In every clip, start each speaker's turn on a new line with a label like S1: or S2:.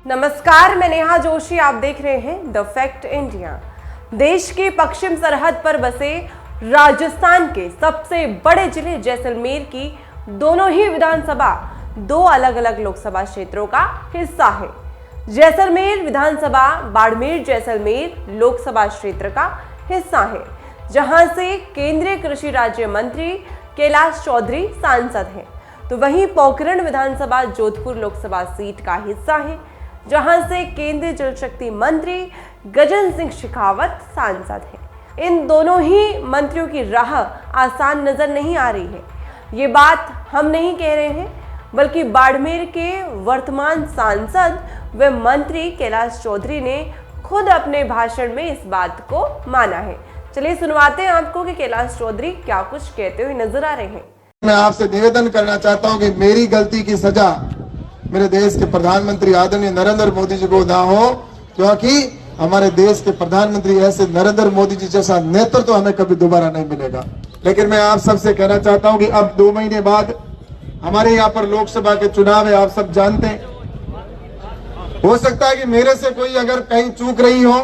S1: नमस्कार, मैं नेहा जोशी। आप देख रहे हैं द फैक्ट इंडिया। देश की पश्चिम सरहद पर बसे राजस्थान के सबसे बड़े जिले जैसलमेर की दोनों ही विधानसभा दो अलग अलग लोकसभा क्षेत्रों का हिस्सा है। जैसलमेर विधानसभा बाड़मेर जैसलमेर लोकसभा क्षेत्र का हिस्सा है, जहां से केंद्रीय कृषि राज्य मंत्री कैलाश चौधरी सांसद हैं। तो वहीं पोखरण विधानसभा जोधपुर लोकसभा सीट का हिस्सा है, जहां से केंद्रीय जल शक्ति मंत्री गजेंद्र सिंह शेखावत सांसद हैं। इन दोनों ही मंत्रियों की राह आसान नजर नहीं आ रही है। ये बात हम नहीं कह रहे हैं, बल्कि बाड़मेर के वर्तमान सांसद व मंत्री कैलाश चौधरी ने खुद अपने भाषण में इस बात को माना है। चलिए सुनवाते हैं आपको कि कैलाश चौधरी क्या कुछ कहते हुए नजर आ रहे हैं।
S2: मैं आपसे निवेदन करना चाहता हूं कि मेरी गलती की सजा मेरे देश के प्रधानमंत्री आदरणीय नरेंद्र मोदी जी को ना हो, क्योंकि हमारे देश के प्रधानमंत्री ऐसे नरेंद्र मोदी जी जैसा नेतृत्व तो हमें कभी दोबारा नहीं मिलेगा। लेकिन मैं आप सबसे कहना चाहता हूं कि अब 2 महीने बाद हमारे यहाँ पर लोकसभा के चुनाव है, आप सब जानते हैं। हो सकता है कि मेरे से कोई अगर कहीं चूक रही हो,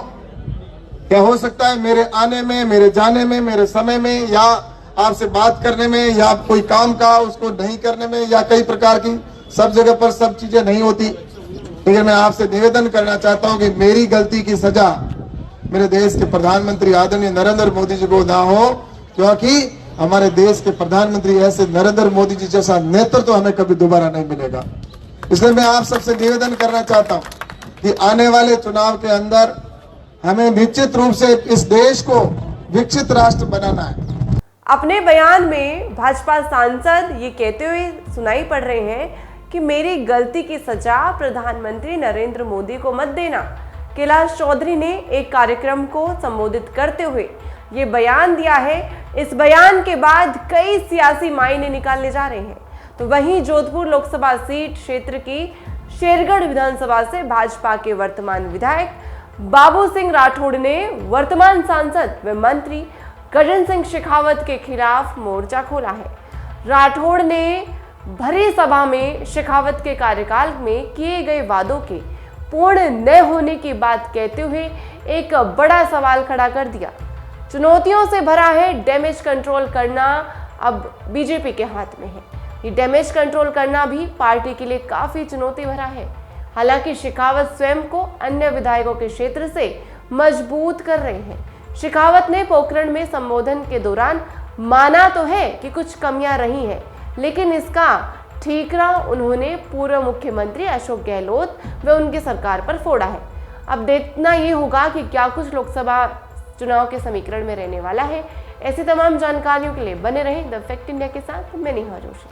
S2: क्या हो सकता है मेरे आने में, मेरे जाने में, मेरे समय में, या आपसे बात करने में, या कोई काम का उसको नहीं करने में, या कई प्रकार की सब जगह पर सब चीजें नहीं होती। लेकिन मैं आपसे निवेदन करना चाहता हूं कि मेरी गलती की सजा मेरे देश के प्रधानमंत्री आदरणीय नरेंद्र मोदी जी को ना हो, क्योंकि हमारे देश के प्रधानमंत्री ऐसे नरेंद्र मोदी जी जैसा नेतृत्व तो हमें कभी दोबारा नहीं मिलेगा। इसलिए मैं आप सबसे निवेदन करना चाहता हूं कि आने वाले चुनाव के अंदर हमें निश्चित रूप से इस देश को विकसित राष्ट्र बनाना है।
S1: अपने बयान में भाजपा सांसद ये कहते हुए सुनाई पड़ रहे हैं कि मेरी गलती की सजा प्रधानमंत्री नरेंद्र मोदी को मत देना। कैलाश चौधरी ने एक कार्यक्रम को संबोधित करते हुए ये बयान दिया है। इस बयान के बाद कई सियासी मायने निकालने जा रहे हैं। तो वहीं जोधपुर लोकसभा सीट क्षेत्र की शेरगढ़ विधानसभा से भाजपा के वर्तमान विधायक बाबू सिंह राठौड़ ने वर्तमान सांसद व मंत्री गजेंद्र सिंह शेखावत के खिलाफ मोर्चा खोला है। राठौड़ ने भरी सभा में शेखावत के कार्यकाल में किए गए वादों के पूर्ण न होने की बात कहते हुए एक बड़ा सवाल खड़ा कर दिया। चुनौतियों से भरा है डैमेज कंट्रोल करना अब बीजेपी के हाथ में है। ये डैमेज कंट्रोल करना भी पार्टी के लिए काफी चुनौती भरा है। हालांकि शेखावत स्वयं को अन्य विधायकों के क्षेत्र से मजबूत कर रहे हैं। शेखावत ने पोखरण में संबोधन के दौरान माना तो है कि कुछ कमियां रही हैं, लेकिन इसका ठीकरा उन्होंने पूर्व मुख्यमंत्री अशोक गहलोत व उनकी सरकार पर फोड़ा है। अब देखना ये होगा कि क्या कुछ लोकसभा चुनाव के समीकरण में रहने वाला है। ऐसी तमाम जानकारियों के लिए बने रहें द फैक्ट इंडिया के साथ। मैं नेहा जोशी।